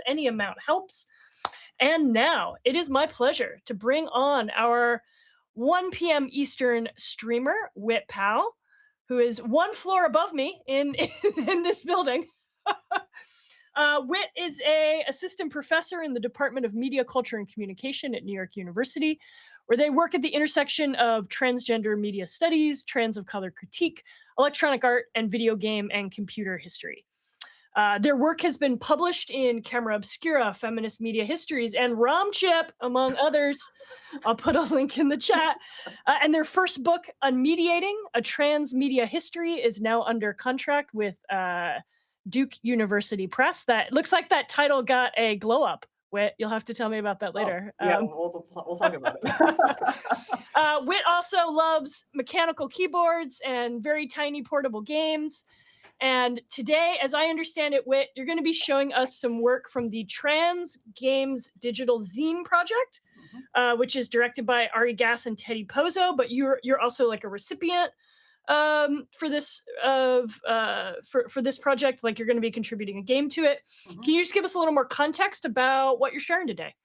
Any amount helps. And now it is my pleasure to bring on our 1 p.m. Eastern streamer, Whit Pow, who is one floor above me in, in this building. Whit is a assistant professor in the Department of Media, Culture, and Communication at New York University, where they work at the intersection of transgender media studies, trans of color critique, electronic art, and video game and computer history. Their work has been published in Camera Obscura, Feminist Media Histories, and ROMchip, among others. I'll put a link in the chat. And their first book, Unmediating, A Trans Media History, is now under contract with Duke University Press. That looks like that title got a glow up. Whit, you'll have to tell me about that later. Yeah, we'll talk about it. Whit also loves mechanical keyboards and very tiny portable games. And today, as I understand it, Whit, you're going to be showing us some work from the Trans Games Digital Zine project, which is directed by Ari Gass and Teddy Pozo. But you're also like a recipient for this for this project. Like you're going to be contributing a game to it. Can you just give us a little more context about what you're sharing today?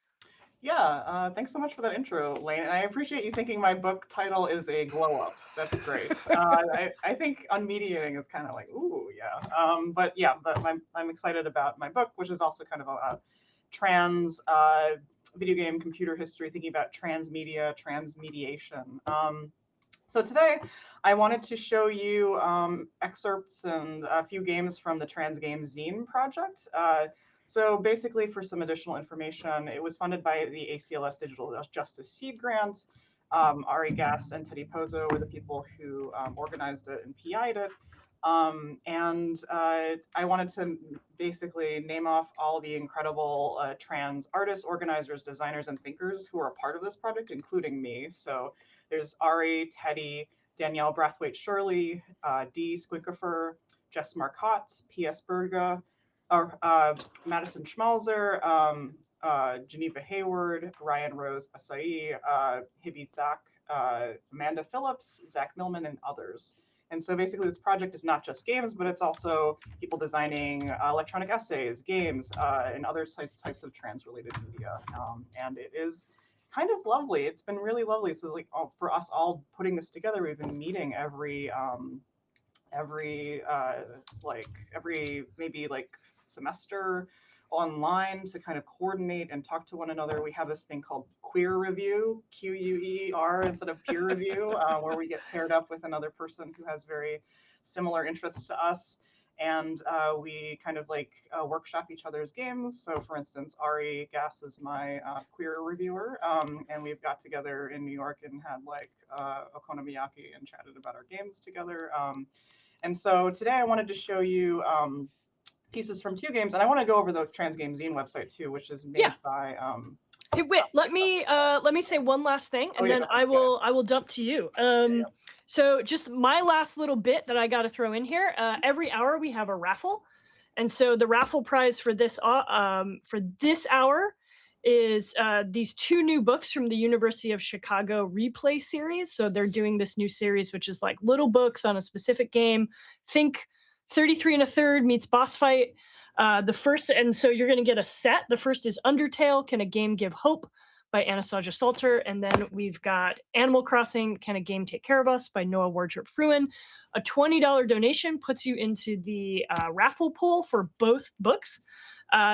Yeah, thanks so much for that intro, Lane. And I appreciate you thinking my book title is a glow up. That's great. I think Unmediating is kind of like, ooh, yeah. But I'm excited about my book, which is also kind of a trans video game computer history, thinking about transmedia, transmediation. So today, I wanted to show you excerpts and a few games from the Trans Games Zine project. So basically, for some additional information, it was funded by the ACLS Digital Justice Seed Grant. Ari Gass and Teddy Pozo were the people who organized it and PI'd it. I wanted to basically name off all the incredible trans artists, organizers, designers, and thinkers who are a part of this project, including me. So there's Ari, Teddy, Danielle Brathwaite-Shirley, Dee Squinkifer, Jess Marcotte, P.S. Berga, Madison Schmalzer, Geneva Hayward, Ryan Rose Asai, Hibby Thak, Amanda Phillips, Zach Millman, and others. And so basically this project is not just games, but it's also people designing electronic essays, games, and other types of trans-related media. And it is kind of lovely. It's been really lovely. So like for us all putting this together, we've been meeting every maybe like semester online to kind of coordinate and talk to one another. We have this thing called Queer Review, Q-U-E-R instead of peer review, where we get paired up with another person who has very similar interests to us. And we kind of like workshop each other's games. So for instance, Ari Gass is my queer reviewer. And we've got together in New York and had like okonomiyaki and chatted about our games together. And so today I wanted to show you pieces from two games, and I want to go over the Trans Games Zine website too, which is made by. Hey Whit, let me say one last thing, and then I will dump to you. So just my last little bit that I got to throw in here. Every hour we have a raffle, and so the raffle prize for this hour is these two new books from the University of Chicago Replay series. So they're doing this new series, which is like little books on a specific game. Think 33 1/3 meets Boss Fight. The first, and so you're going to get a set. The first is Undertale, Can a Game Give Hope by Anastasia Salter. And then we've got Animal Crossing, Can a Game Take Care of Us by Noah Wardrop Fruin. A $20 donation puts you into the raffle pool for both books.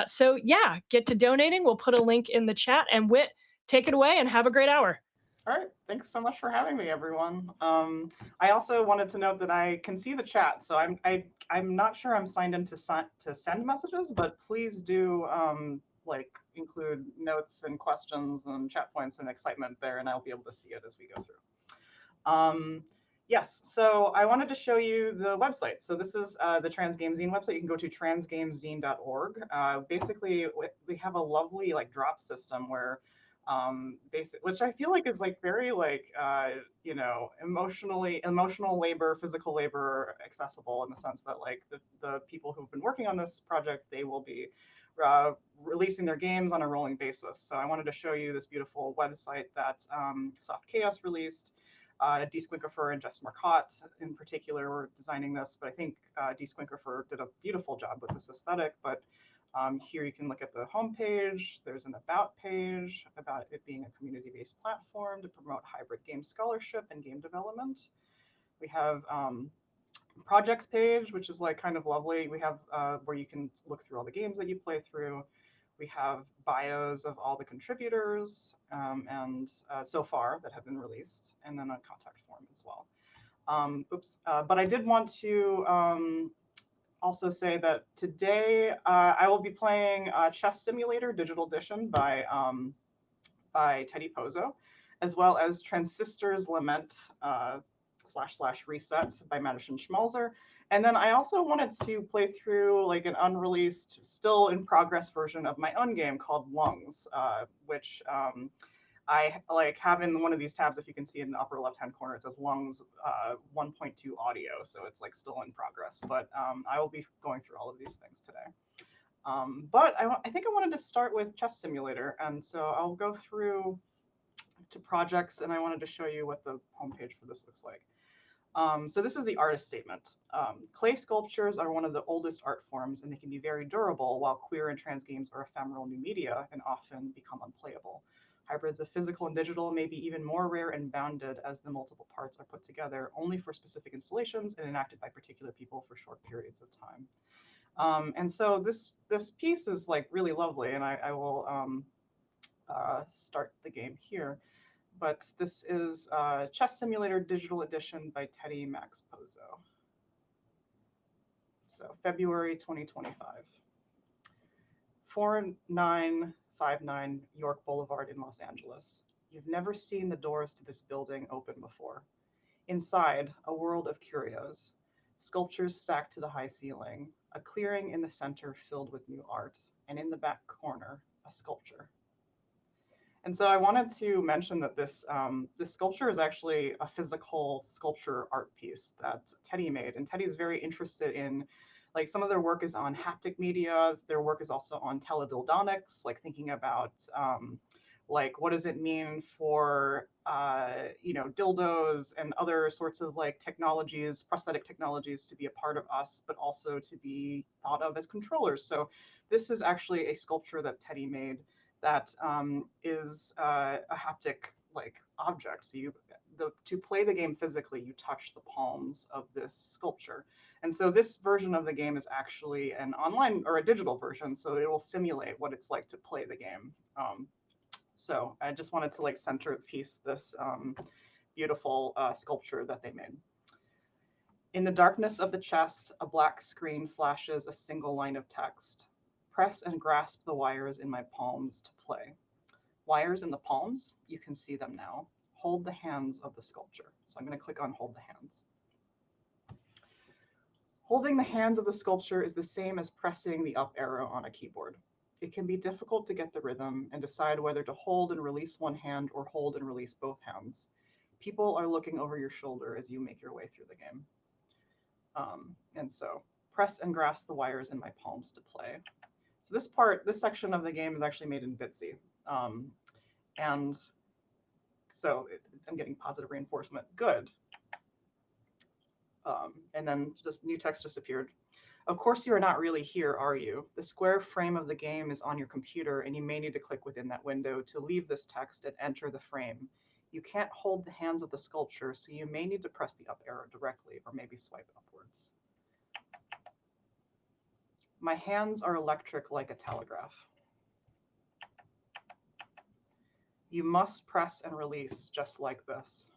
So yeah, get to donating. We'll put a link in the chat. And Whit, take it away and have a great hour. All right, thanks so much for having me, everyone. I also wanted to note that I can see the chat, so I'm not sure I'm signed in to send messages, but please do like include notes and questions and chat points and excitement there, and I'll be able to see it as we go through. Yes, so I wanted to show you the website. So this is the Trans Games Zine website. You can go to transgameszine.org. Basically, we have a lovely like drop system where which I feel like is like very like you know, emotional labor, physical labor accessible, in the sense that like the people who've been working on this project, they will be releasing their games on a rolling basis. So I wanted to show you this beautiful website that Soft Chaos released. Dee Squinkifer and Jess Marcotte in particular were designing this, but I think Dee Squinkifer did a beautiful job with this aesthetic. But Here you can look at the home page. There's an about page about it being a community-based platform to promote hybrid game scholarship and game development. We have projects page, which is like kind of lovely. We have where you can look through all the games that you play through. We have bios of all the contributors and so far that have been released, and then a contact form as well. But I did want to also say that today I will be playing Chess Simulator Digital Edition by Teddy Pozo, as well as Transistor's Lament / Reset by Madison Schmalzer. And then I also wanted to play through like an unreleased, still in progress version of my own game called Lungs, which I like have in one of these tabs. If you can see in the upper left-hand corner, it says Lungs 1.2 audio, so it's like still in progress. But I will be going through all of these things today. But I think I wanted to start with Chess Simulator, and so I'll go through to projects, and I wanted to show you what the homepage for this looks like. So this is the artist statement. Clay sculptures are one of the oldest art forms, and they can be very durable, while queer and trans games are ephemeral new media and often become unplayable. Hybrids of physical and digital may be even more rare and bounded, as the multiple parts are put together only for specific installations and enacted by particular people for short periods of time. And so this piece is like really lovely, and I will start the game here. But this is Chess Simulator Digital Edition by Teddy Max Pozo. So February 2025. 4959 York Boulevard in Los Angeles. You've never seen the doors to this building open before. Inside, a world of curios. Sculptures stacked to the high ceiling, a clearing in the center filled with new art, and in the back corner, a sculpture. And so I wanted to mention that this sculpture is actually a physical sculpture art piece that Teddy made. And Teddy's very interested in, like, some of their work is on haptic media. Their work is also on teledildonics, like thinking about like what does it mean for dildos and other sorts of like technologies, prosthetic technologies, to be a part of us, but also to be thought of as controllers. So this is actually a sculpture that Teddy made that is a haptic like object. So to play the game physically, you touch the palms of this sculpture. And so this version of the game is actually an online or a digital version, so it will simulate what it's like to play the game. So I just wanted to like centerpiece this beautiful sculpture that they made. In the darkness of the chest, a black screen flashes a single line of text. Press and grasp the wires in my palms to play. Wires in the palms, you can see them now. Hold the hands of the sculpture. So I'm going to click on hold the hands. Holding the hands of the sculpture is the same as pressing the up arrow on a keyboard. It can be difficult to get the rhythm and decide whether to hold and release one hand or hold and release both hands. People are looking over your shoulder as you make your way through the game. And so press and grasp the wires in my palms to play. So this section of the game is actually made in Bitsy. And so I'm getting positive reinforcement. Good. And then just new text just appeared. Of course you are not really here, are you? The square frame of the game is on your computer, and you may need to click within that window to leave this text and enter the frame. You can't hold the hands of the sculpture, so you may need to press the up arrow directly, or maybe swipe upwards. My hands are electric like a telegraph. You must press and release just like this.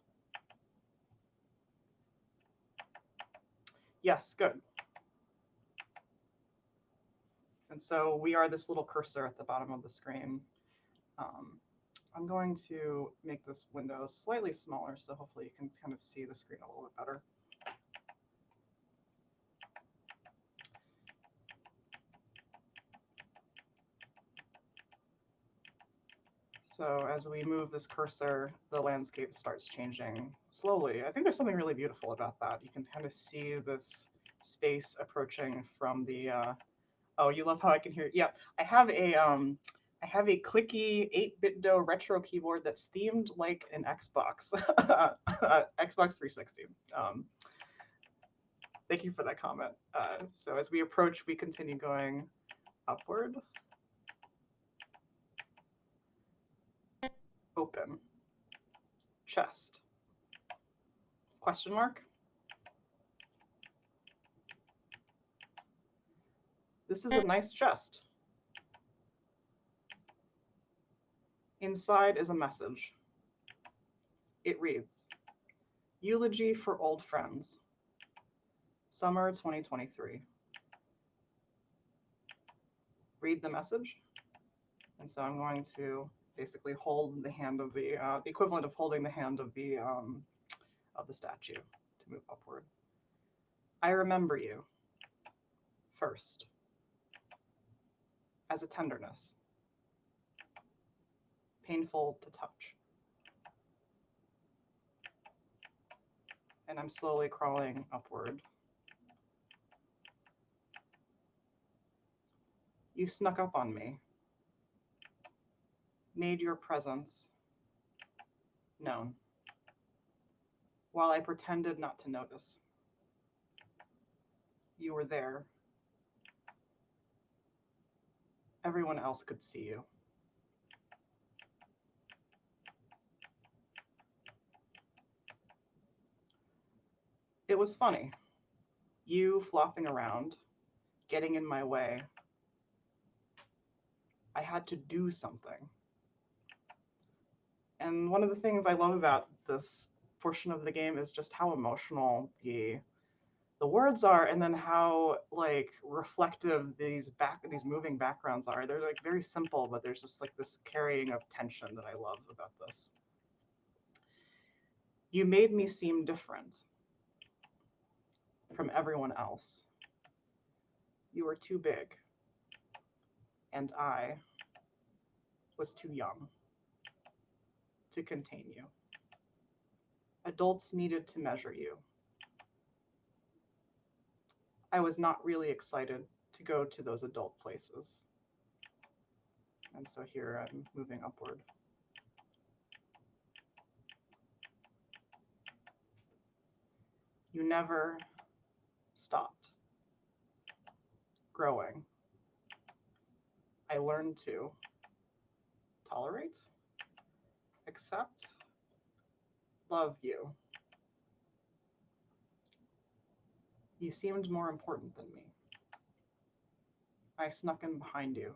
Yes, good. And so we are this little cursor at the bottom of the screen. I'm going to make this window slightly smaller, so hopefully you can kind of see the screen a little bit better. So as we move this cursor, the landscape starts changing slowly. I think there's something really beautiful about that. You can kind of see this space approaching from the, oh, you love how I can hear it. Yeah, I have a clicky 8-bit-do retro keyboard that's themed like an Xbox, Xbox 360. Thank you for that comment. So as we approach, we continue going. upward, open, chest, question mark. This is a nice chest. Inside is a message. It reads, Eulogy for old friends, summer 2023. Read the message. And so I'm going to basically hold the hand of the equivalent of holding the hand of the statue to move upward. I remember you first as a tenderness, painful to touch. And I'm slowly crawling upward. You snuck up on me, made your presence known, while I pretended not to notice. You were there. Everyone else could see you. It was funny. You flopping around, getting in my way. I had to do something. And one of the things I love about this portion of the game is just how emotional the words are, and then how like reflective these moving backgrounds are. They're like very simple, but there's just like this carrying of tension that I love about this. You made me seem different from everyone else. You were too big, and I was too young to contain you. Adults needed to measure you. I was not really excited to go to those adult places. And so here I'm moving upward. You never stopped growing. I learned to tolerate, accept, love you. You seemed more important than me. I snuck in behind you.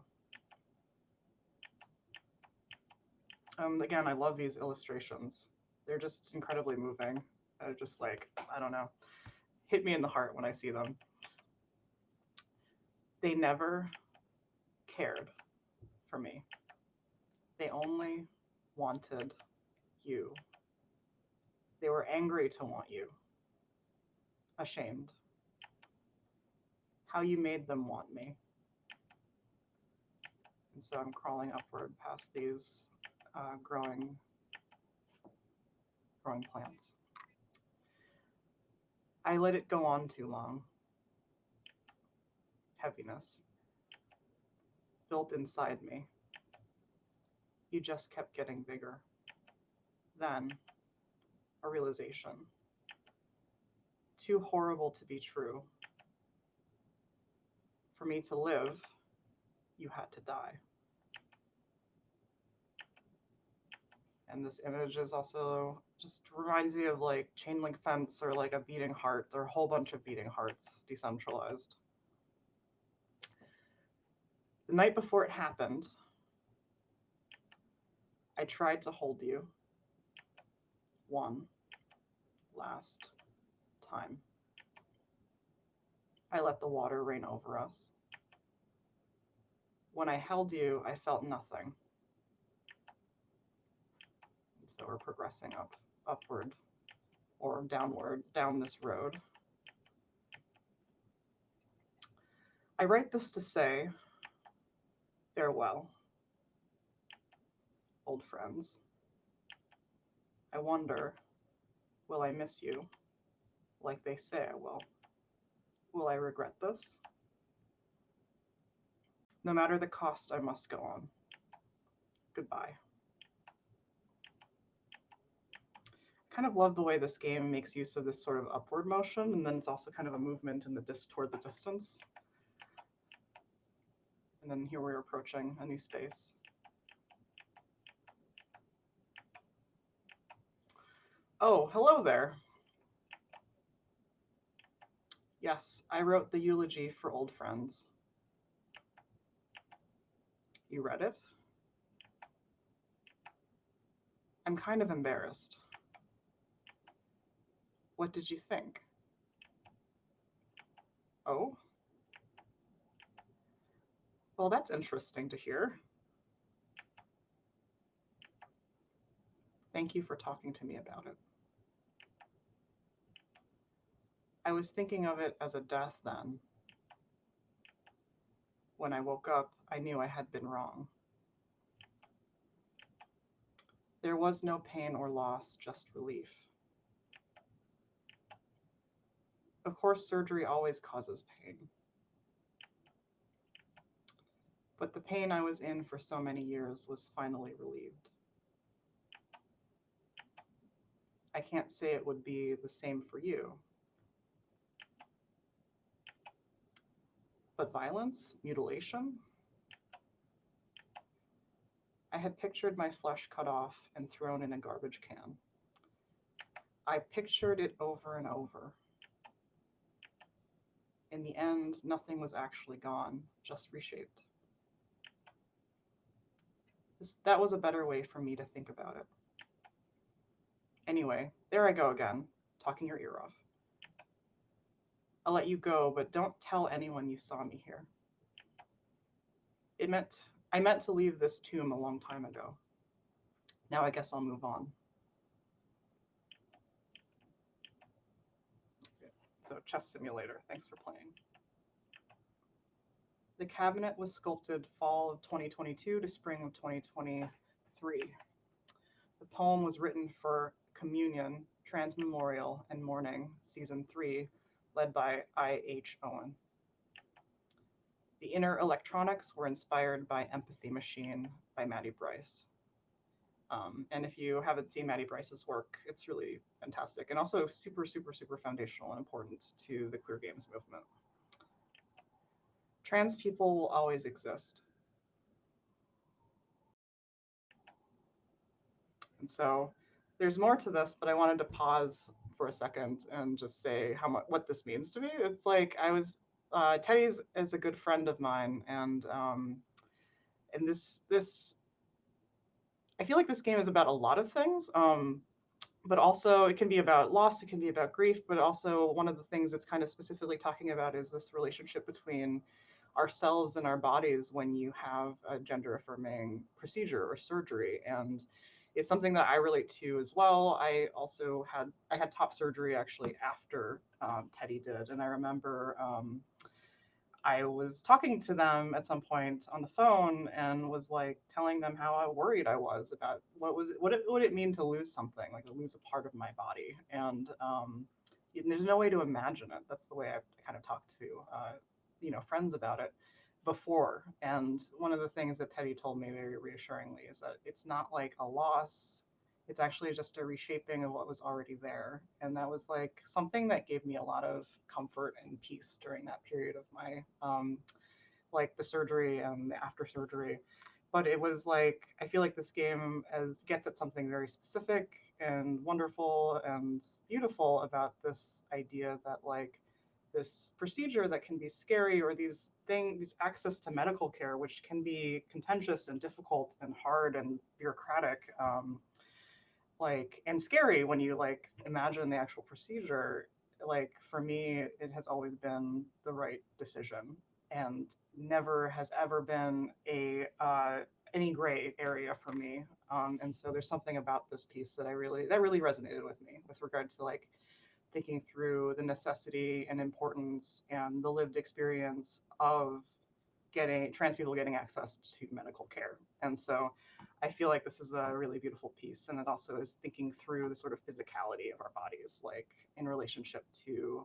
Again, I love these illustrations. They're just incredibly moving. Just like, I don't know, hit me in the heart when I see them. They never cared for me. They only wanted you. They were angry to want you, ashamed. How you made them want me. And so I'm crawling upward past these growing plants. I let it go on too long. Heaviness built inside me. You just kept getting bigger. Then a realization. Too horrible to be true. For me to live, you had to die. And this image is also just reminds me of like chain link fence or like a beating heart or a whole bunch of beating hearts decentralized. The night before it happened, I tried to hold you one last time. I let the water rain over us. When I held you, I felt nothing. So we're progressing upward or downward down this road. I write this to say farewell, old friends. I wonder, will I miss you like they say I will? Will I regret this? No matter the cost, I must go on. Goodbye. I kind of love the way this game makes use of this sort of upward motion, and then it's also kind of a movement in the toward the distance. And then here we're approaching a new space. Oh, hello there. Yes, I wrote the eulogy for old friends. You read it? I'm kind of embarrassed. What did you think? Oh? Well, that's interesting to hear. Thank you for talking to me about it. I was thinking of it as a death then. When I woke up, I knew I had been wrong. There was no pain or loss, just relief. Of course, surgery always causes pain. But the pain I was in for so many years was finally relieved. I can't say it would be the same for you. But violence, mutilation? I had pictured my flesh cut off and thrown in a garbage can. I pictured it over and over. In the end, nothing was actually gone, just reshaped. That was a better way for me to think about it. Anyway, there I go again, talking your ear off. I'll let you go, but don't tell anyone you saw me here. I meant to leave this tomb a long time ago. Now I guess I'll move on. So chess simulator, thanks for playing. The cabinet was sculpted fall of 2022 to spring of 2023. The poem was written for Communion, Trans Memorial, and Mourning, Season 3, led by I.H. Owen. The inner electronics were inspired by Empathy Machine by Maddie Bryce. And if you haven't seen Maddie Bryce's work, it's really fantastic and also super, super, super foundational and important to the queer games movement. Trans people will always exist. And so there's more to this, but I wanted to pause for a second and just say what this means to me. It's like Teddy's is a good friend of mine, and this I feel like this game is about a lot of things, but also it can be about loss, it can be about grief, but also one of the things it's kind of specifically talking about is this relationship between ourselves and our bodies when you have a gender affirming procedure or surgery. And it's something that I relate to as well. I had top surgery actually after Teddy did. And I remember I was talking to them at some point on the phone and was like telling them how worried I was about what would it mean to lose something, like to lose a part of my body. And there's no way to imagine it. That's the way I kind of talked to friends about it before. And one of the things that Teddy told me very reassuringly is that it's not like a loss. It's actually just a reshaping of what was already there. And that was like something that gave me a lot of comfort and peace during that period of my like the surgery and the after surgery. But it was like, I feel like this game gets at something very specific and wonderful and beautiful about this idea that like this procedure that can be scary, or these access to medical care, which can be contentious and difficult and hard and bureaucratic, and scary when you like imagine the actual procedure. Like for me, it has always been the right decision, and never has ever been any gray area for me. And so there's something about this piece that really resonated with me with regard to like thinking through the necessity and importance and the lived experience of trans people getting access to medical care. And so I feel like this is a really beautiful piece. And it also is thinking through the sort of physicality of our bodies, like in relationship to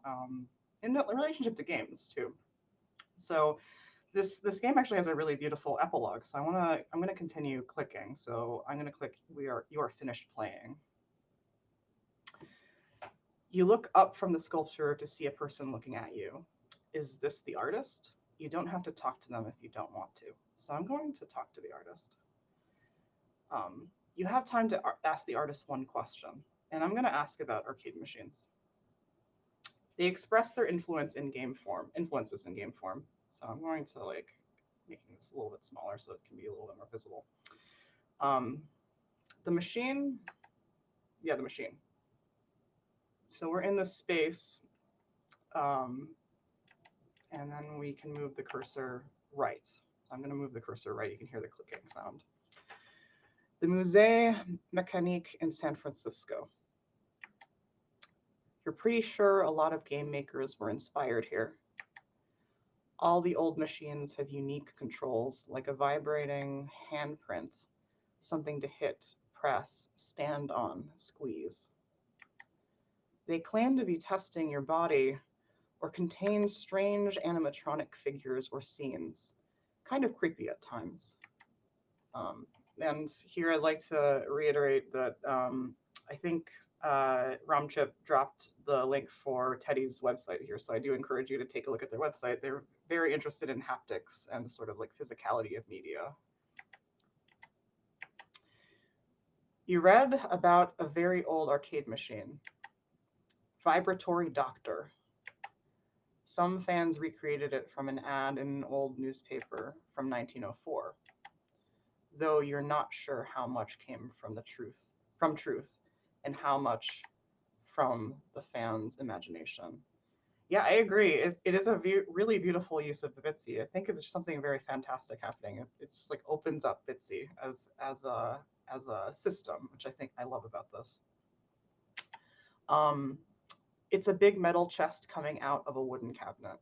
games too. So this game actually has a really beautiful epilogue. So I'm gonna continue clicking. So I'm gonna click you are finished playing. You look up from the sculpture to see a person looking at you. Is this the artist? You don't have to talk to them if you don't want to. So I'm going to talk to the artist. You have time to ask the artist one question, and I'm going to ask about arcade machines. They express their influences in game form. So I'm going to making this a little bit smaller so it can be a little bit more visible. The machine. So we're in this space, and then we can move the cursor right. So I'm going to move the cursor right. You can hear the clicking sound. The Musée Mécanique in San Francisco. You're pretty sure a lot of game makers were inspired here. All the old machines have unique controls, like a vibrating handprint, something to hit, press, stand on, squeeze. They claim to be testing your body or contain strange animatronic figures or scenes, kind of creepy at times. And here I'd like to reiterate that I think ROMchip dropped the link for Teddy's website here, so I do encourage you to take a look at their website. They're very interested in haptics and sort of like physicality of media. You read about a very old arcade machine, Vibratory Doctor. Some fans recreated it from an ad in an old newspaper from 1904, though you're not sure how much came from truth, and how much from the fans' imagination. Yeah, I agree. It is a really beautiful use of Bitsy. I think it's something very fantastic happening. It just like opens up Bitsy as a system, which I think I love about this. It's a big metal chest coming out of a wooden cabinet.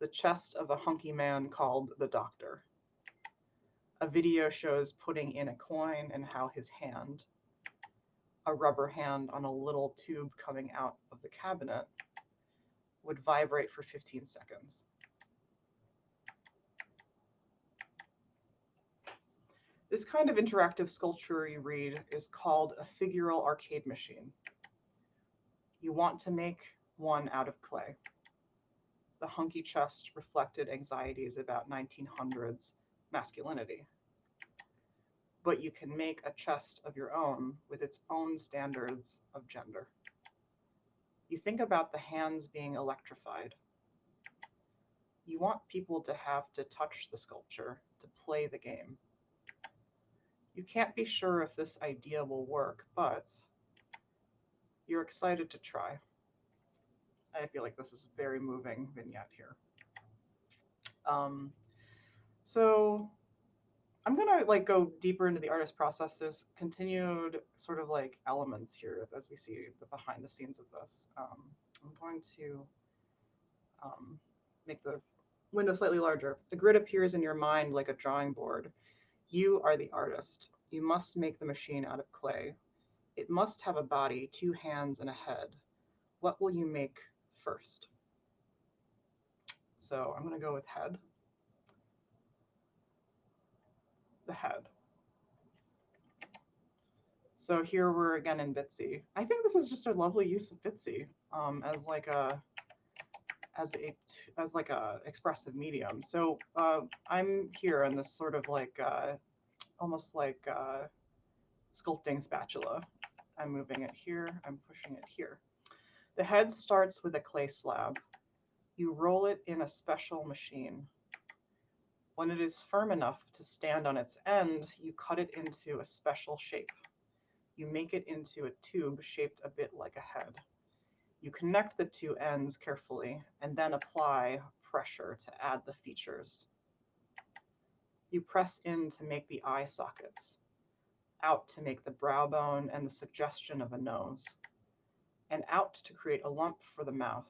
The chest of a hunky man called the Doctor. A video shows putting in a coin and how his hand, a rubber hand on a little tube coming out of the cabinet, would vibrate for 15 seconds. This kind of interactive sculpture you read is called a figural arcade machine. You want to make one out of clay. The hunky chest reflected anxieties about 1900s masculinity. But you can make a chest of your own with its own standards of gender. You think about the hands being electrified. You want people to have to touch the sculpture, to play the game. You can't be sure if this idea will work, but you're excited to try. I feel like this is a very moving vignette here. So I'm gonna go deeper into the artist process. There's continued sort of elements here as we see the behind the scenes of this. I'm going to make the window slightly larger. The grid appears in your mind like a drawing board. You are the artist. You must make the machine out of clay. It must have a body, 2 hands, and a head. What will you make first? So I'm going to go with head. The head. So here we're again in Bitsy. I think this is just a lovely use of Bitsy as a expressive medium. So I'm here in this sort of almost like sculpting spatula. I'm moving it here, I'm pushing it here. The head starts with a clay slab. You roll it in a special machine. When it is firm enough to stand on its end, you cut it into a special shape. You make it into a tube shaped a bit like a head. You connect the 2 ends carefully and then apply pressure to add the features. You press in to make the eye sockets, out to make the brow bone and the suggestion of a nose, and out to create a lump for the mouth.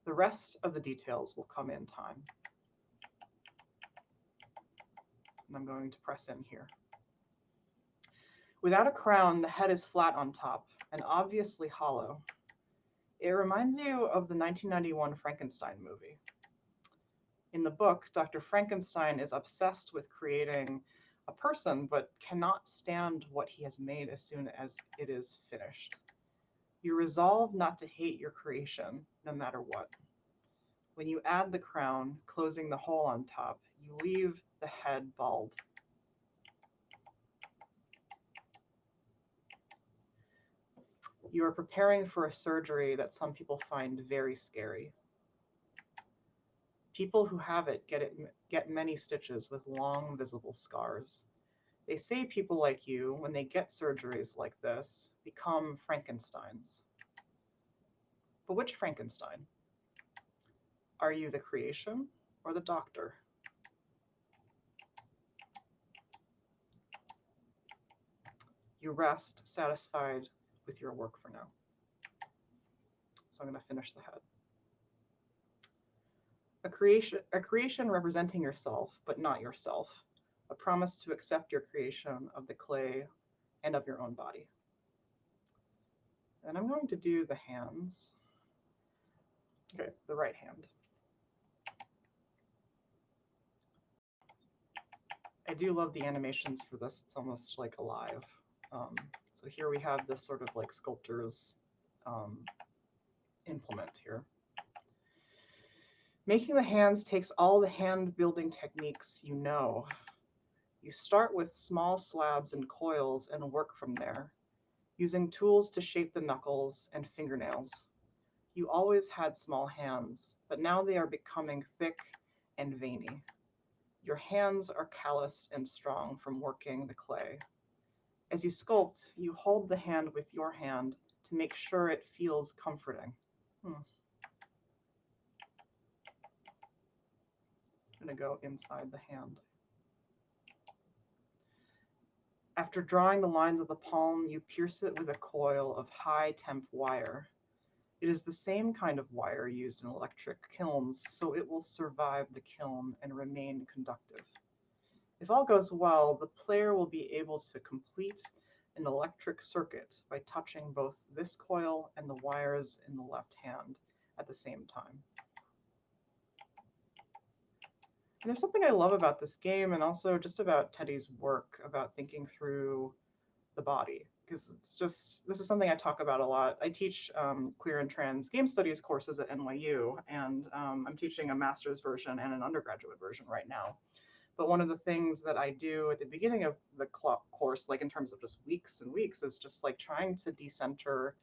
The rest of the details will come in time. And I'm going to press in here. Without a crown, the head is flat on top and obviously hollow. It reminds you of the 1991 Frankenstein movie. In the book, Dr. Frankenstein is obsessed with creating a person, but cannot stand what he has made as soon as it is finished. You resolve not to hate your creation, no matter what. When you add the crown, closing the hole on top, you leave the head bald. You are preparing for a surgery that some people find very scary. People who have it get many stitches with long visible scars. They say people like you, when they get surgeries like this, become Frankensteins. But which Frankenstein? Are you the creation or the doctor? You rest, satisfied with your work for now. So I'm going to finish the head. A creation representing yourself, but not yourself. A promise to accept your creation of the clay and of your own body. And I'm going to do the hands. Okay, the right hand. I do love the animations for this. It's almost like alive. So here we have this sort of like sculptor's implement here. Making the hands takes all the hand building techniques you know. You start with small slabs and coils and work from there, using tools to shape the knuckles and fingernails. You always had small hands, but now they are becoming thick and veiny. Your hands are calloused and strong from working the clay. As you sculpt, you hold the hand with your hand to make sure it feels comforting. I'm going to go inside the hand. After drawing the lines of the palm, you pierce it with a coil of high temp wire. It is the same kind of wire used in electric kilns, so it will survive the kiln and remain conductive. If all goes well, the player will be able to complete an electric circuit by touching both this coil and the wires in the left hand at the same time. And there's something I love about this game, and also just about Teddy's work about thinking through the body, because this is something I talk about a lot. I teach queer and trans game studies courses at NYU, and I'm teaching a master's version and an undergraduate version right now. But one of the things that I do at the beginning of the course, like in terms of just weeks and weeks, is just like trying to decenter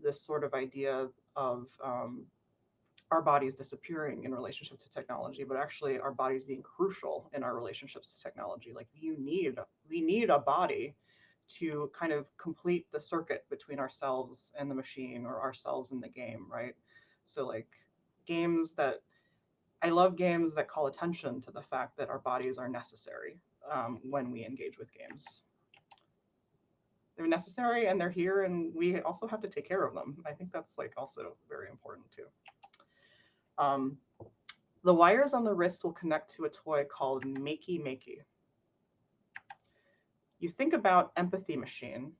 this sort of idea of our bodies disappearing in relationship to technology, but actually our bodies being crucial in our relationships to technology. Like we need a body to kind of complete the circuit between ourselves and the machine, or ourselves and the game, right? So like I love games that call attention to the fact that our bodies are necessary when we engage with games. They're necessary and they're here, and we also have to take care of them. I think that's like also very important too. The wires on the wrist will connect to a toy called Makey Makey. You think about Empathy Machine,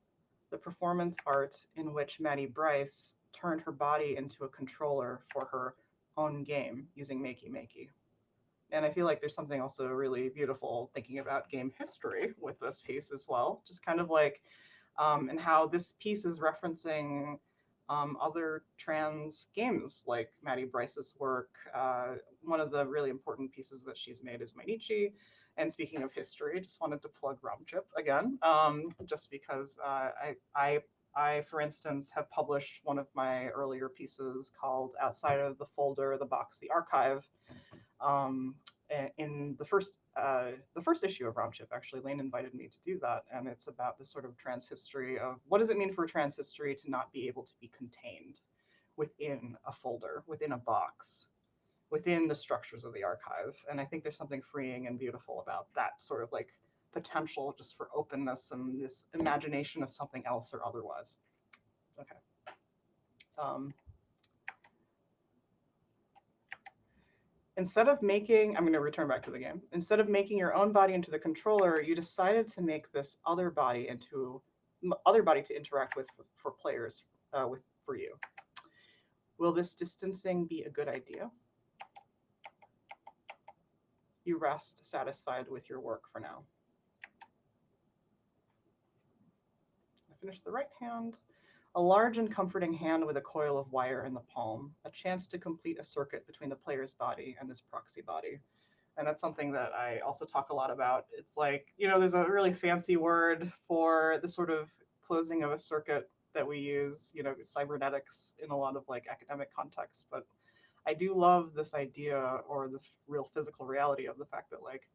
the performance art in which Maddie Bryce turned her body into a controller for her own game using Makey Makey. And I feel like there's something also really beautiful thinking about game history with this piece as well, just kind of like, and how this piece is referencing other trans games like Maddie Bryce's work. One of the really important pieces that she's made is Mainichi. And speaking of history, I just wanted to plug ROMchip again, just because I, for instance, have published one of my earlier pieces called Outside of the Folder, the Box, the Archive. In the first issue of ROMchip, actually, Lane invited me to do that, and it's about this sort of trans history of what does it mean for trans history to not be able to be contained within a folder, within a box, within the structures of the archive. And I think there's something freeing and beautiful about that sort of like potential just for openness and this imagination of something else or otherwise. Okay. Instead of making, I'm going to return back to the game. Instead of making your own body into the controller, you decided to make this other body to interact with for players, for you. Will this distancing be a good idea? You rest satisfied with your work for now. I finished the right hand. A large and comforting hand with a coil of wire in the palm, a chance to complete a circuit between the player's body and this proxy body. And that's something that I also talk a lot about. It's like, there's a really fancy word for the sort of closing of a circuit that we use, cybernetics in a lot of like academic contexts. But I do love this idea or the real physical reality of the fact that like,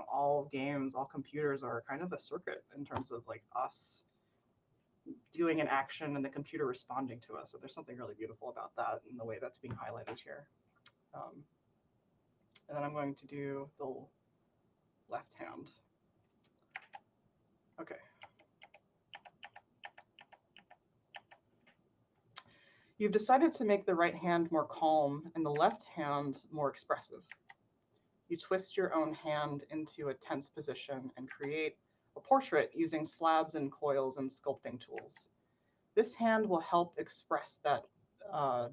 all games, all computers are kind of a circuit in terms of like us doing an action and the computer responding to us. So there's something really beautiful about that and the way that's being highlighted here. And then I'm going to do the left hand. Okay. You've decided to make the right hand more calm and the left hand more expressive. You twist your own hand into a tense position and create a portrait using slabs and coils and sculpting tools. This hand will help express that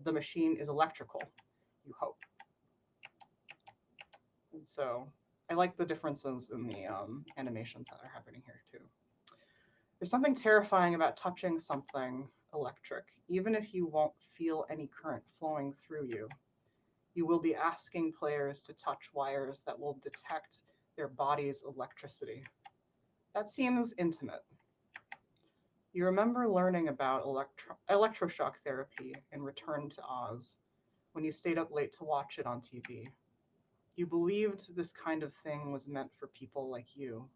the machine is electrical, you hope. And so I like the differences in the animations that are happening here too. There's something terrifying about touching something electric, even if you won't feel any current flowing through you. You will be asking players to touch wires that will detect their body's electricity. That seems intimate. You remember learning about electroshock therapy in Return to Oz when you stayed up late to watch it on TV. You believed this kind of thing was meant for people like you.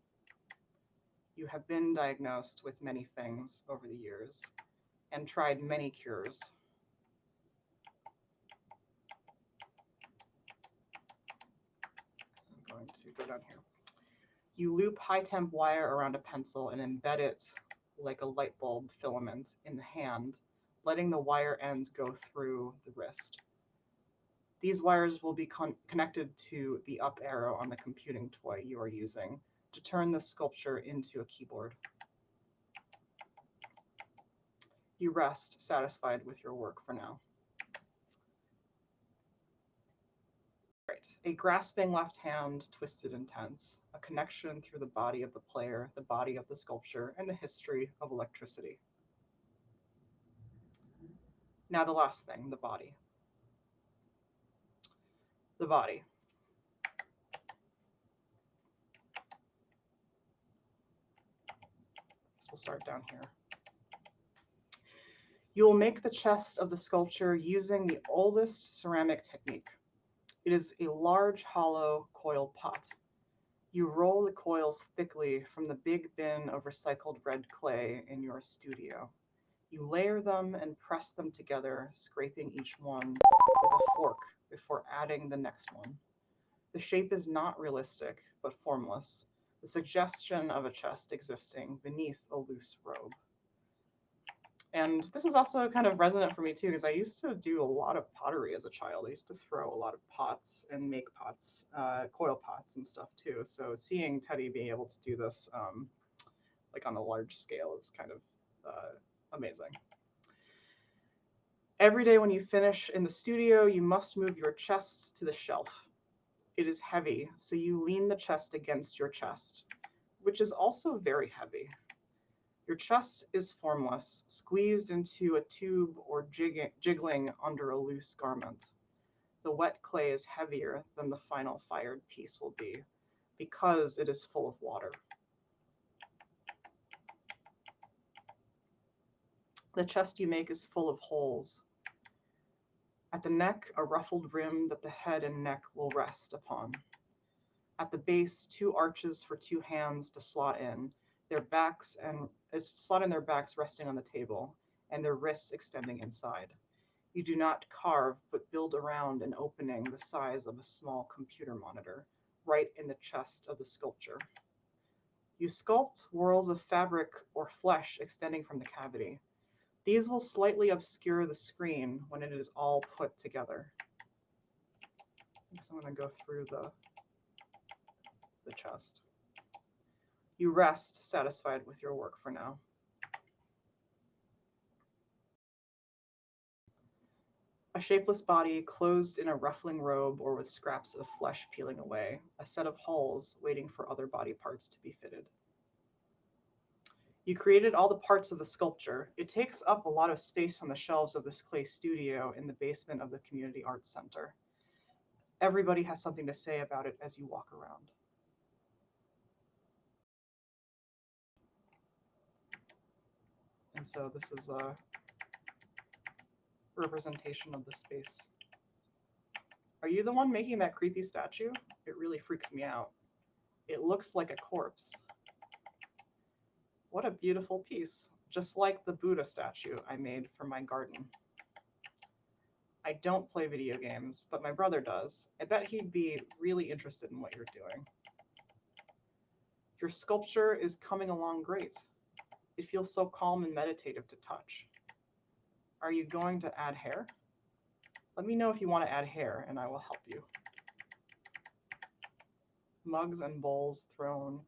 You have been diagnosed with many things over the years and tried many cures. I'm going to go down here. You loop high temp wire around a pencil and embed it like a light bulb filament in the hand, letting the wire ends go through the wrist. These wires will be connected to the up arrow on the computing toy you are using to turn the sculpture into a keyboard. You rest, satisfied with your work for now. Right. A grasping left hand, twisted and tense, a connection through the body of the player, the body of the sculpture, and the history of electricity. Now the last thing, the body. The body. So we'll start down here. You will make the chest of the sculpture using the oldest ceramic technique. It is a large, hollow coil pot. You roll the coils thickly from the big bin of recycled red clay in your studio. You layer them and press them together, scraping each one with a fork before adding the next one. The shape is not realistic, but formless, the suggestion of a chest existing beneath a loose robe. And this is also kind of resonant for me too, because I used to do a lot of pottery as a child. I used to throw a lot of pots and make pots, coil pots and stuff too. So seeing Teddy being able to do this like on a large scale is kind of amazing. Every day when you finish in the studio, you must move your chest to the shelf. It is heavy, so you lean the chest against your chest, which is also very heavy. Your chest is formless, squeezed into a tube or jiggling under a loose garment. The wet clay is heavier than the final fired piece will be, because it is full of water. The chest you make is full of holes. At the neck, a ruffled rim that the head and neck will rest upon. At the base, 2 arches for 2 hands to slot in their backs resting on the table, and their wrists extending inside. You do not carve, but build around an opening the size of a small computer monitor, right in the chest of the sculpture. You sculpt whorls of fabric or flesh extending from the cavity. These will slightly obscure the screen when it is all put together. I guess I'm going to go through the chest. You rest, satisfied with your work for now. A shapeless body closed in a ruffling robe or with scraps of flesh peeling away, a set of holes waiting for other body parts to be fitted. You created all the parts of the sculpture. It takes up a lot of space on the shelves of this clay studio in the basement of the Community Arts Center. Everybody has something to say about it as you walk around. And so this is a representation of the space. Are you the one making that creepy statue? It really freaks me out. It looks like a corpse. What a beautiful piece, just like the Buddha statue I made for my garden. I don't play video games, but my brother does. I bet he'd be really interested in what you're doing. Your sculpture is coming along great. It feels so calm and meditative to touch. Are you going to add hair? Let me know if you want to add hair and I will help you. Mugs and bowls thrown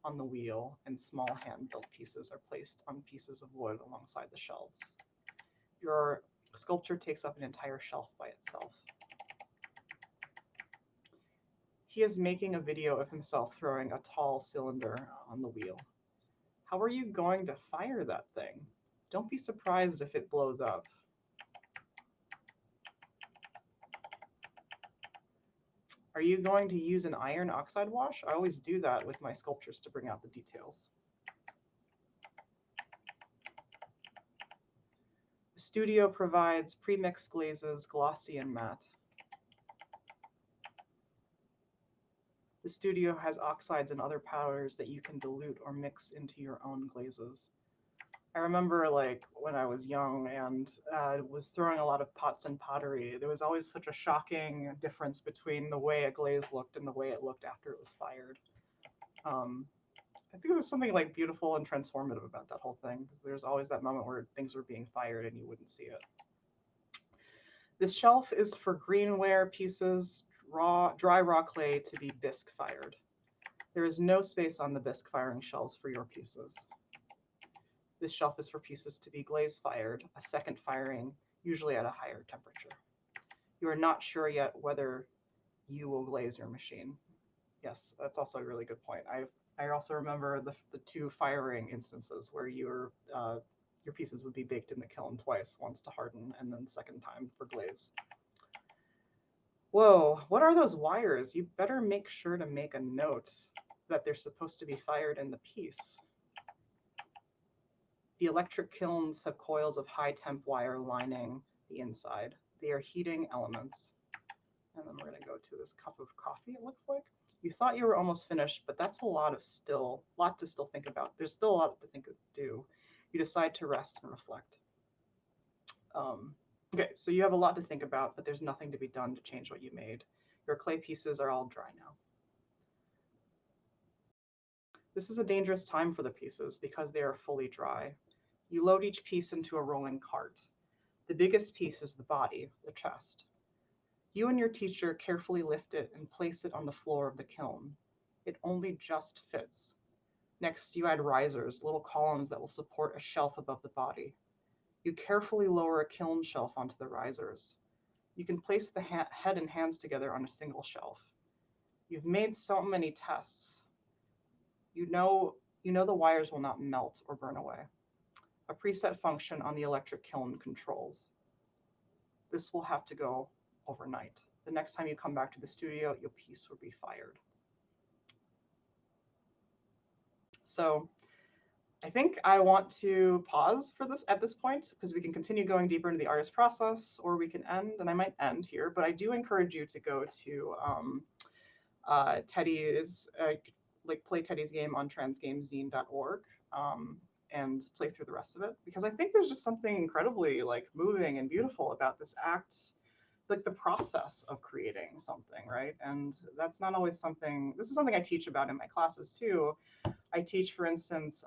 on the wheel and small hand-built pieces are placed on pieces of wood alongside the shelves. Your sculpture takes up an entire shelf by itself. He is making a video of himself throwing a tall cylinder on the wheel. How are you going to fire that thing? Don't be surprised if it blows up. Are you going to use an iron oxide wash? I always do that with my sculptures to bring out the details. The studio provides pre-mixed glazes, glossy and matte. The studio has oxides and other powders that you can dilute or mix into your own glazes. I remember like when I was young and was throwing a lot of pots and pottery, there was always such a shocking difference between the way a glaze looked and the way it looked after it was fired. I think there's something like beautiful and transformative about that whole thing, because there's always that moment where things were being fired and you wouldn't see it. This shelf is for greenware pieces, dry raw clay to be bisque fired. There is no space on the bisque firing shelves for your pieces. This shelf is for pieces to be glaze fired, a second firing, usually at a higher temperature. You are not sure yet whether you will glaze your machine. Yes, that's also a really good point. I also remember the two firing instances where your pieces would be baked in the kiln twice, once to harden and then second time for glaze. Whoa, what are those wires? You better make sure to make a note that they're supposed to be fired in the piece. The electric kilns have coils of high temp wire lining the inside. They are heating elements. And then we're going to go to this cup of coffee, it looks like. You thought you were almost finished, but that's a lot to still think about. There's still a lot to do. You decide to rest and reflect. Okay, so you have a lot to think about, but there's nothing to be done to change what you made. Your clay pieces are all dry now. This is a dangerous time for the pieces because they are fully dry. You load each piece into a rolling cart. The biggest piece is the body, the chest. You and your teacher carefully lift it and place it on the floor of the kiln. It only just fits. Next, you add risers, little columns that will support a shelf above the body. You carefully lower a kiln shelf onto the risers. You can place the head and hands together on a single shelf. You've made so many tests. You know the wires will not melt or burn away. A preset function on the electric kiln controls. This will have to go overnight. The next time you come back to the studio, your piece will be fired. So I think I want to pause for this at this point, because we can continue going deeper into the artist process, or we can end, and I might end here, but I do encourage you to go to Teddy's, play Teddy's game on transgameszine.org and play through the rest of it, because I think there's just something incredibly like moving and beautiful about this act, like the process of creating something, right? And that's not always something, this is something I teach about in my classes too. I teach, for instance,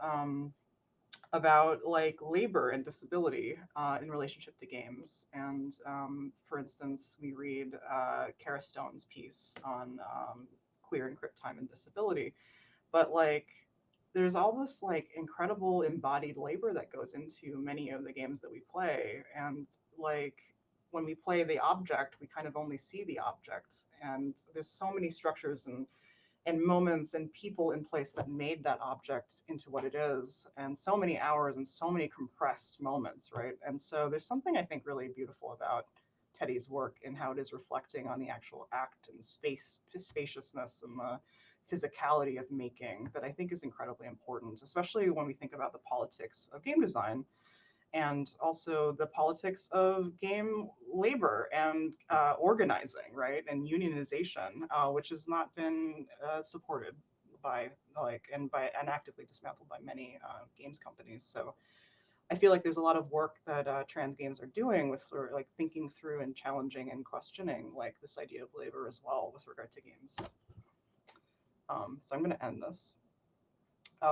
about like labor and disability in relationship to games. And for instance, we read Kara Stone's piece on queer and crypt time and disability. But like, there's all this like incredible embodied labor that goes into many of the games that we play. And like, when we play the object, we kind of only see the object. And there's so many structures and and moments and people in place that made that object into what it is, and so many hours and so many compressed moments, right? And so there's something I think really beautiful about Teddy's work and how it is reflecting on the actual act and spaciousness and the physicality of making that I think is incredibly important, especially when we think about the politics of game design and also the politics of game labor and organizing, right, and unionization, which has not been supported by and actively dismantled by many games companies. So I feel like there's a lot of work that trans games are doing with sort of like thinking through and challenging and questioning like this idea of labor as well with regard to games. So I'm going to end this.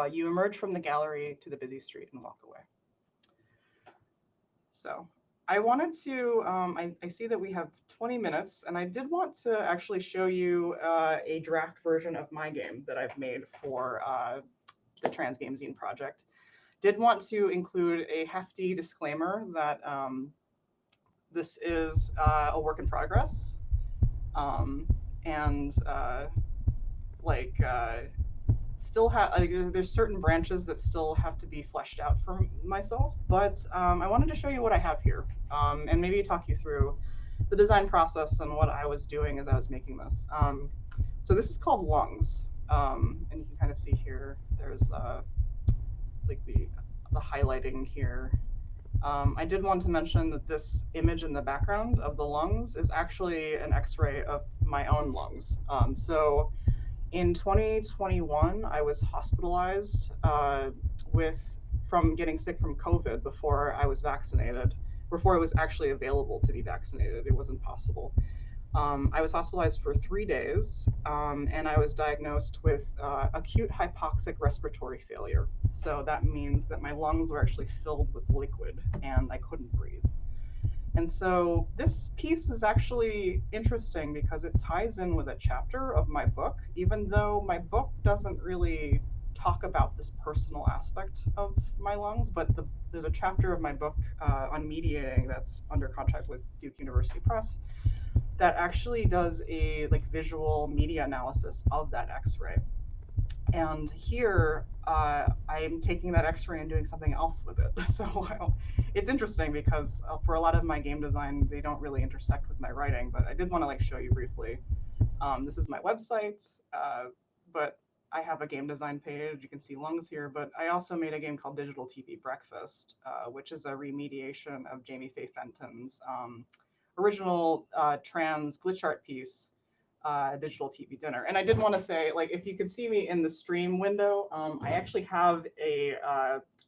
You emerge from the gallery to the busy street and walk away. So I wanted to, I see that we have 20 minutes, and I did want to actually show you a draft version of my game that I've made for the Trans Games Zine project. Did want to include a hefty disclaimer that this is a work in progress, and still have there's certain branches that still have to be fleshed out for myself, but I wanted to show you what I have here, and maybe talk you through the design process and what I was doing as I was making this. So this is called Lungs, and you can kind of see here there's like the highlighting here. I did want to mention that this image in the background of the lungs is actually an X-ray of my own lungs. So in 2021, I was hospitalized from getting sick from COVID before I was vaccinated, before it was actually available to be vaccinated. It wasn't possible. I was hospitalized for 3 days, and I was diagnosed with acute hypoxic respiratory failure. So that means that my lungs were actually filled with liquid and I couldn't breathe. And so this piece is actually interesting because it ties in with a chapter of my book, even though my book doesn't really talk about this personal aspect of my lungs, but there's a chapter of my book on mediating that's under contract with Duke University Press that actually does a like visual media analysis of that X-ray. And here I'm taking that X-ray and doing something else with it. So it's interesting because for a lot of my game design, they don't really intersect with my writing, but I did want to like show you briefly. This is my website, but I have a game design page. You can see lungs here, but I also made a game called Digital TV Breakfast, which is a remediation of Jamie Faye Fenton's original trans glitch art piece, Digital TV Dinner. And I did want to say, like, if you could see me in the stream window, I actually have a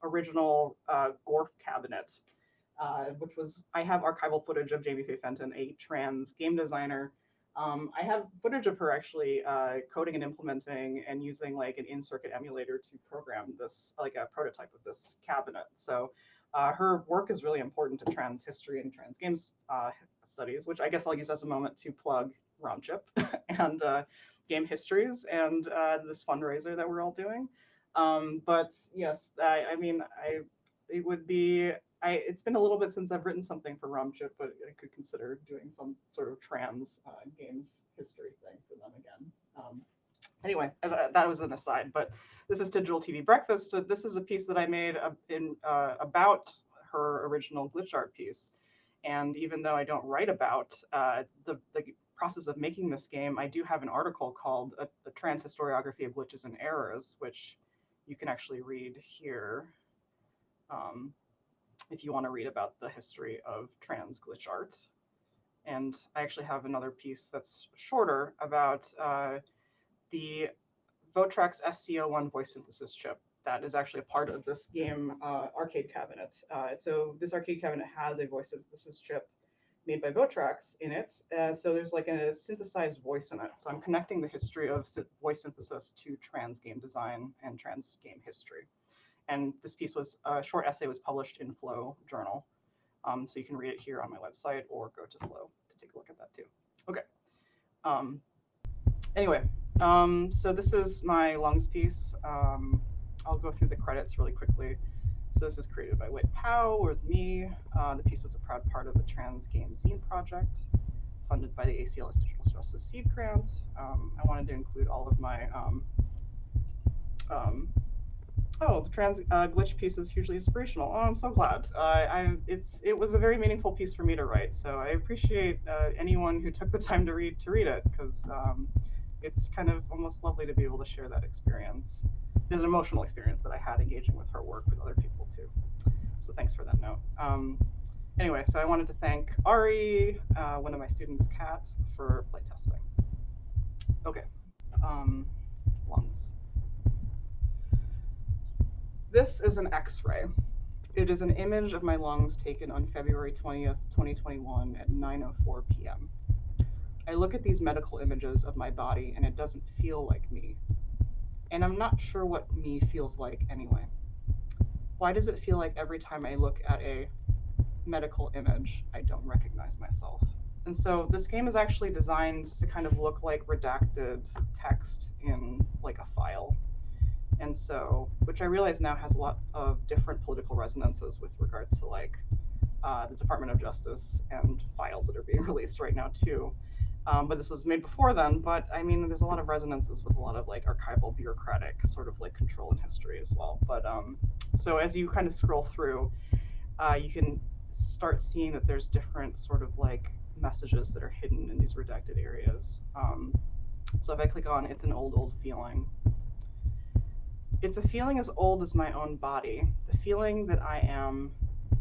original Gorf cabinet, which was, I have archival footage of Jamie Faye Fenton, a trans game designer. I have footage of her actually coding and implementing and using like an in-circuit emulator to program this, like a prototype of this cabinet. So her work is really important to trans history and trans games studies, which I guess I'll use as a moment to plug ROMchip and game histories and this fundraiser that we're all doing. But yes, I mean, it would be, it's been a little bit since I've written something for ROMchip, but I could consider doing some sort of trans games history thing for them again. Anyway, that was an aside, but this is Digital TV Breakfast. This is a piece that I made about her original glitch art piece. And even though I don't write about the process of making this game, I do have an article called a Trans Historiography of Glitches and Errors, which you can actually read here if you want to read about the history of trans glitch art. And I actually have another piece that's shorter about the Votrax SCO1 voice synthesis chip that is actually a part of this game arcade cabinet. So this arcade cabinet has a voice synthesis chip made by Votrax in it. So there's like a synthesized voice in it. So I'm connecting the history of voice synthesis to trans game design and trans game history. And this piece was, a short essay was published in Flow Journal. So you can read it here on my website or go to Flow to take a look at that too. Okay. Anyway, so this is my lungs piece. I'll go through the credits really quickly. So this is created by Whit Pow with me. The piece was a proud part of the Trans Games Zine project. funded by the ACLS Digital Sources Seed Grant. I wanted to include all of my the trans glitch piece is hugely inspirational. Oh, I'm so glad. It was a very meaningful piece for me to write. So I appreciate anyone who took the time to read it, because it's kind of almost lovely to be able to share that experience. There's an emotional experience that I had engaging with her work with other people too. So thanks for that note. Anyway, so I wanted to thank Ari, one of my students, Kat, for playtesting. Okay, lungs. This is an X-ray. It is an image of my lungs taken on February 20th, 2021 at 9:04 p.m. I look at these medical images of my body and it doesn't feel like me. And I'm not sure what me feels like anyway. Why does it feel like every time I look at a medical image, I don't recognize myself? And so this game is actually designed to kind of look like redacted text in like a file. And so, which I realize now has a lot of different political resonances with regard to like the Department of Justice and files that are being released right now too. But this was made before then, but I mean, there's a lot of resonances with a lot of like archival bureaucratic sort of like control and history as well. But so as you kind of scroll through, you can start seeing that there's different sort of like messages that are hidden in these redacted areas. So if I click on "It's an old feeling," it's a feeling as old as my own body, the feeling that I am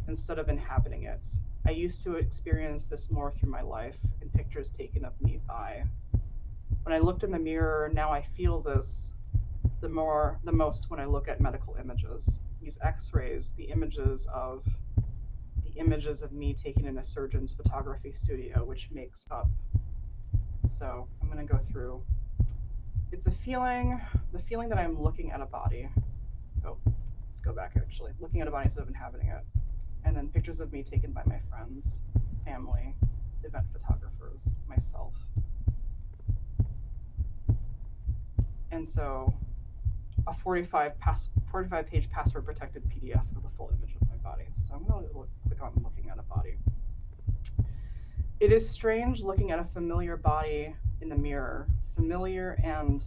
instead of inhabiting it. I used to experience this more through my life in pictures taken of me by. When I looked in the mirror, now I feel this the most when I look at medical images. These x-rays, the images of me taken in a surgeon's photography studio, which makes up. So I'm gonna go through. It's a feeling, the feeling that I'm looking at a body. Oh, let's go back actually. Looking at a body instead of inhabiting it. And then pictures of me taken by my friends, family, event photographers, myself. And so a 45-page password protected PDF of the full image of my body. So I'm going to click on looking at a body. It is strange looking at a familiar body in the mirror, familiar and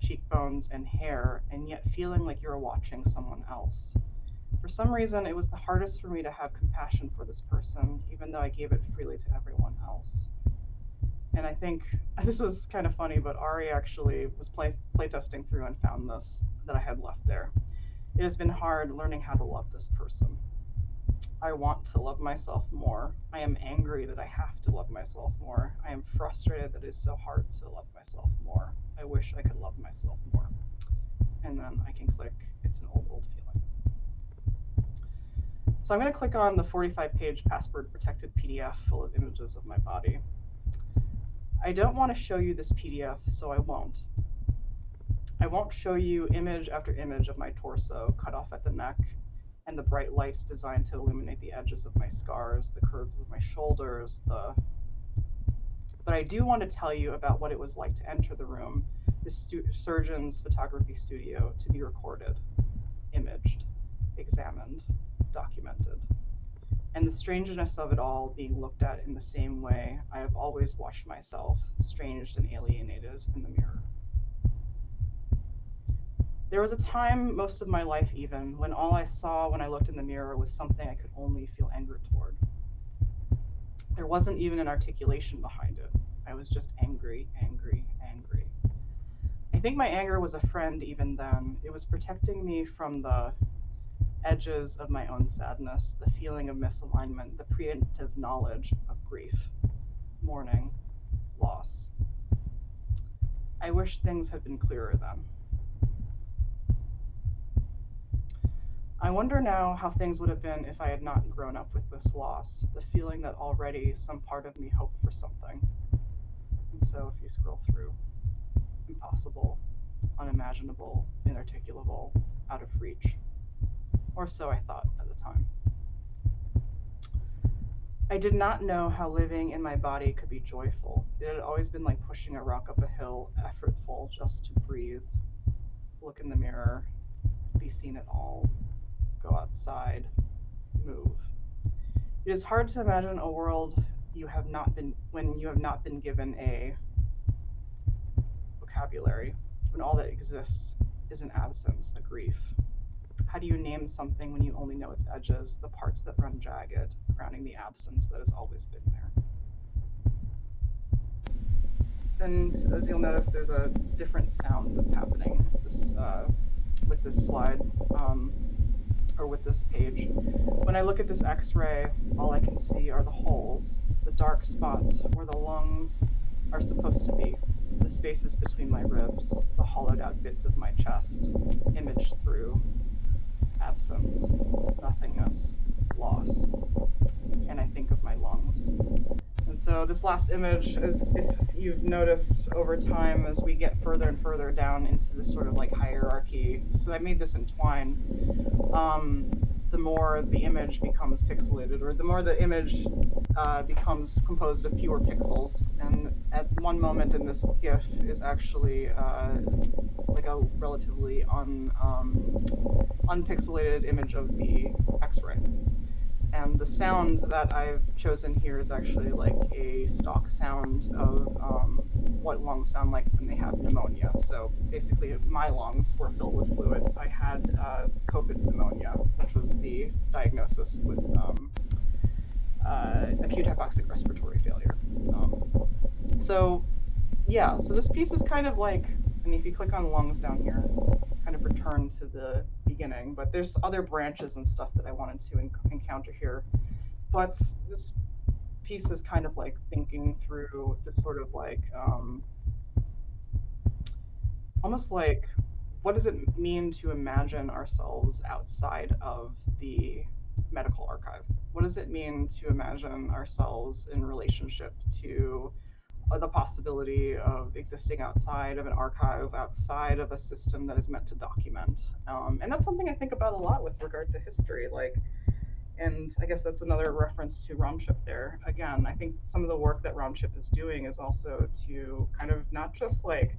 cheekbones and hair, and yet feeling like you're watching someone else. For some reason, it was the hardest for me to have compassion for this person, even though I gave it freely to everyone else. And I think this was kind of funny, but Ari actually was playtesting through and found this that I had left there. It has been hard learning how to love this person. I want to love myself more. I am angry that I have to love myself more. I am frustrated that it is so hard to love myself more. I wish I could love myself more. And then I can click, it's an old feeling. So I'm going to click on the 45-page password protected PDF full of images of my body. I don't want to show you this PDF, so I won't. I won't show you image after image of my torso cut off at the neck and the bright lights designed to illuminate the edges of my scars, the curves of my shoulders, But I do want to tell you about what it was like to enter the room, the surgeon's photography studio, to be recorded, imaged, examined, documented, and the strangeness of it all being looked at in the same way I have always watched myself, estranged and alienated, in the mirror. There was a time, most of my life even, when all I saw when I looked in the mirror was something I could only feel anger toward. There wasn't even an articulation behind it. I was just angry, angry, angry. I think my anger was a friend even then. It was protecting me from the edges of my own sadness, the feeling of misalignment, the preemptive knowledge of grief, mourning, loss. I wish things had been clearer then. I wonder now how things would have been if I had not grown up with this loss, the feeling that already some part of me hoped for something. And so if you scroll through, impossible, unimaginable, inarticulable, out of reach. Or so I thought at the time. I did not know how living in my body could be joyful. It had always been like pushing a rock up a hill, effortful just to breathe, look in the mirror, be seen at all, go outside, move. It is hard to imagine a world when you have not been given a vocabulary, when all that exists is an absence, a grief. How do you name something when you only know its edges, the parts that run jagged, crowning the absence that has always been there? And as you'll notice, there's a different sound that's happening with this slide, or with this page. When I look at this X-ray, all I can see are the holes, the dark spots where the lungs are supposed to be, the spaces between my ribs, the hollowed out bits of my chest, imaged through absence, nothingness, loss. And I think of my lungs. And so this last image is, if you've noticed over time, as we get further and further down into this sort of like hierarchy, so I made this in Twine, the more the image becomes pixelated, or the more the image becomes composed of fewer pixels. And at one moment in this GIF is actually like a relatively unpixelated image of the X-ray. And the sound that I've chosen here is actually like a stock sound of what lungs sound like when they have pneumonia. So basically, my lungs were filled with fluids. I had COVID pneumonia, which was the diagnosis with acute hypoxic respiratory failure. So yeah, so this piece is kind of like, and if you click on lungs down here, kind of return to the beginning, but there's other branches and stuff that I wanted to encounter here. But this piece is kind of like thinking through this sort of like, almost like, what does it mean to imagine ourselves outside of the medical archive? What does it mean to imagine ourselves in relationship to the possibility of existing outside of an archive, outside of a system that is meant to document? And that's something I think about a lot with regard to history. Like, and I guess that's another reference to ROMchip there. Again, I think some of the work that ROMchip is doing is also to kind of not just like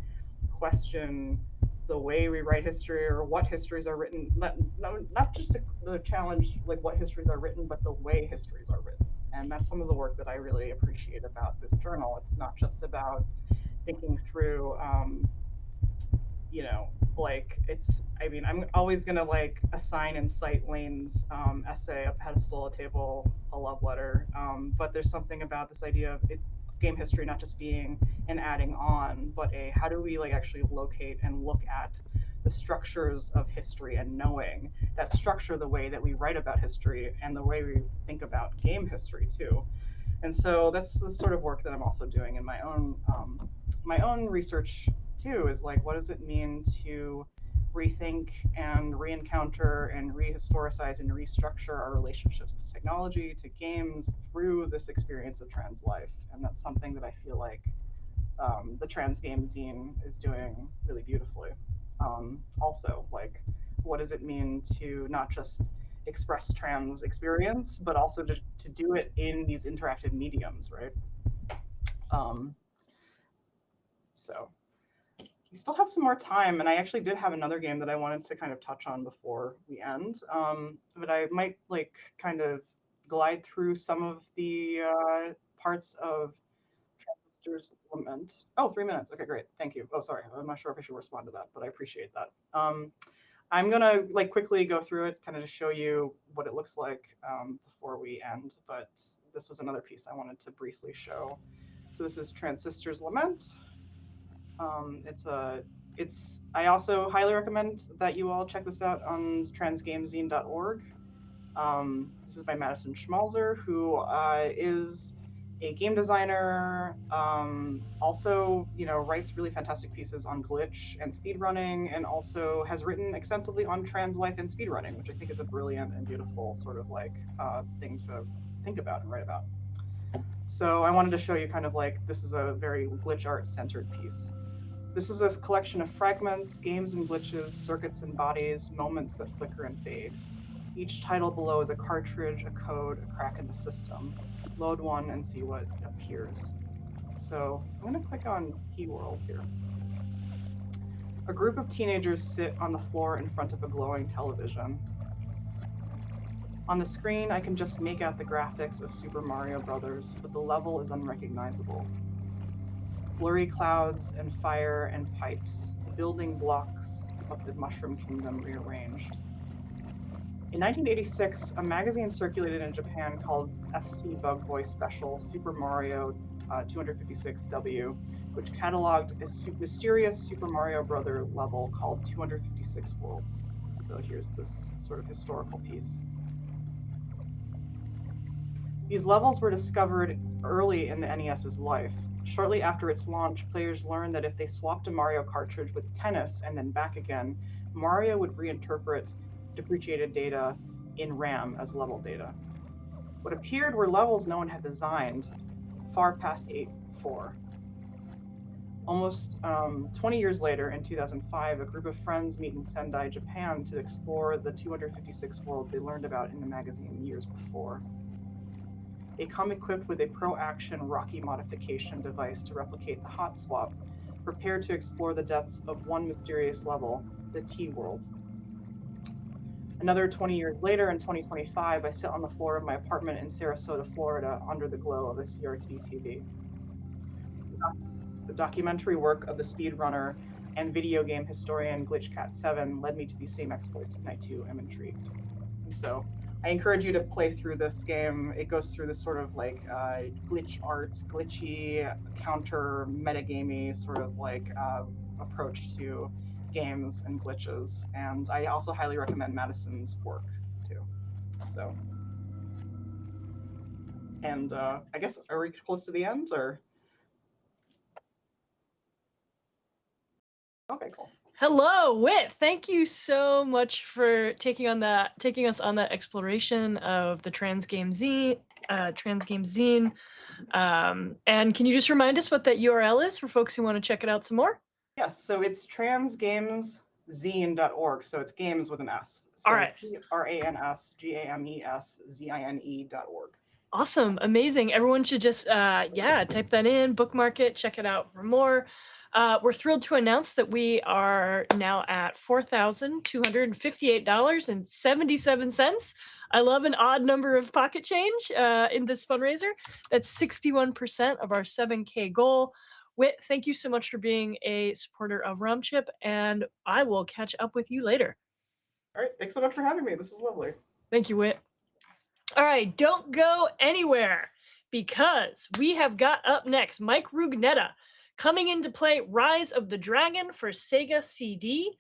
question the way we write history or what histories are written, not just the challenge like what histories are written, but the way histories are written. And that's some of the work that I really appreciate about this journal. It's not just about thinking through, you know, like it's, I mean, I'm always gonna like assign and cite Lane's essay, A Pedestal, a Table, a Love Letter. But there's something about this idea of it, game history not just being an adding on, but a how do we like actually locate and look at the structures of history and knowing that structure the way that we write about history and the way we think about game history too. And so that's the sort of work that I'm also doing in my own research too, is like, what does it mean to rethink and re-encounter and rehistoricize and restructure our relationships to technology, to games, through this experience of trans life? And that's something that I feel like the Trans Games Zine is doing really beautifully. Also, like, what does it mean to not just express trans experience, but also to do it in these interactive mediums, right? So we still have some more time, and I actually did have another game that I wanted to kind of touch on before we end, but I might like kind of glide through some of the parts of Transistor's Lament. Oh, 3 minutes. Okay, great. Thank you. Oh, sorry. I'm not sure if I should respond to that, but I appreciate that. I'm gonna like quickly go through it, kind of to show you what it looks like before we end. But this was another piece I wanted to briefly show. So this is Transistor's Lament. I also highly recommend that you all check this out on transgamezine.org. This is by Madison Schmalzer, who is a game designer, also, you know, writes really fantastic pieces on glitch and speedrunning, and also has written extensively on trans life and speedrunning, which I think is a brilliant and beautiful sort of like thing to think about and write about. So I wanted to show you kind of like, this is a very glitch art centered piece. This is a collection of fragments, games and glitches, circuits and bodies, moments that flicker and fade. Each title below is a cartridge, a code, a crack in the system. Load one and see what appears. So I'm going to click on Key World here. A group of teenagers sit on the floor in front of a glowing television. On the screen, I can just make out the graphics of Super Mario Bros., but the level is unrecognizable. Blurry clouds and fire and pipes, the building blocks of the Mushroom Kingdom rearranged. In 1986, a magazine circulated in Japan called FC Bug Boy Special Super Mario 256W, which cataloged a mysterious Super Mario Brother level called 256 Worlds. So here's this sort of historical piece. These levels were discovered early in the NES's life. Shortly after its launch, players learned that if they swapped a Mario cartridge with Tennis and then back again, Mario would reinterpret depreciated data in RAM as level data. What appeared were levels no one had designed, far past 8.4. Almost 20 years later, in 2005, a group of friends meet in Sendai, Japan to explore the 256 worlds they learned about in the magazine years before. They come equipped with a pro-action Rocky modification device to replicate the hot swap, prepared to explore the depths of one mysterious level, the T-World. Another 20 years later, in 2025, I sit on the floor of my apartment in Sarasota, Florida, under the glow of a CRT TV. The documentary work of the speedrunner and video game historian GlitchCat7 led me to these same exploits, and I too am intrigued. And so I encourage you to play through this game. It goes through this sort of like glitch art, glitchy, counter metagamey sort of like approach to games and glitches. And I also highly recommend Madison's work too. So, and I guess, are we close to the end or? Okay, cool. Hello, Whit. Thank you so much for taking us on that exploration of the Trans Games Zine. And can you just remind us what that URL is for folks who want to check it out some more? Yes, so it's transgameszine.org. So it's games with an S. So All right. transgameszine.org. Awesome. Amazing. Everyone should just, type that in, bookmark it, check it out for more. We're thrilled to announce that we are now at $4,258.77. I love an odd number of pocket change in this fundraiser. That's 61% of our 7K goal. Whit, thank you so much for being a supporter of ROMchip, and I will catch up with you later. All right. Thanks so much for having me. This was lovely. Thank you, Whit. All right, don't go anywhere, because we have got up next Mike Rugnetta coming in to play Rise of the Dragon for Sega CD.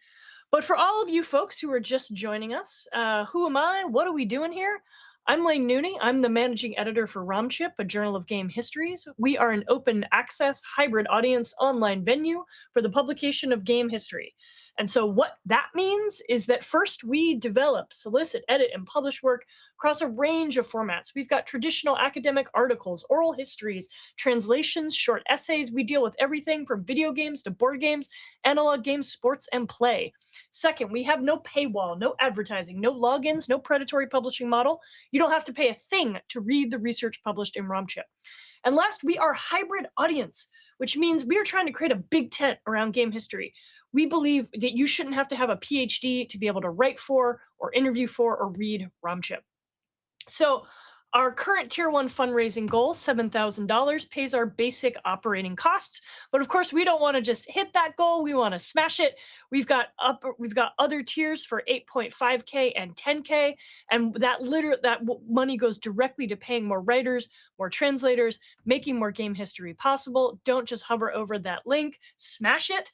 But for all of you folks who are just joining us, who am I? What are we doing here? I'm Lane Nooney. I'm the managing editor for ROMchip, a journal of game histories. We are an open access hybrid audience online venue for the publication of game history. And so what that means is that first we develop, solicit, edit, and publish work across a range of formats. We've got traditional academic articles, oral histories, translations, short essays. We deal with everything from video games to board games, analog games, sports, and play. Second, we have no paywall, no advertising, no logins, no predatory publishing model. You don't have to pay a thing to read the research published in ROMchip. And last, we are a hybrid audience, which means we are trying to create a big tent around game history. We believe that you shouldn't have to have a PhD to be able to write for or interview for or read ROMchip. So our current Tier 1 fundraising goal, $7,000, pays our basic operating costs. But of course, we don't want to just hit that goal. We want to smash it. We've got other tiers for 8.5K and 10K. And that money goes directly to paying more writers, more translators, making more game history possible. Don't just hover over that link. Smash it.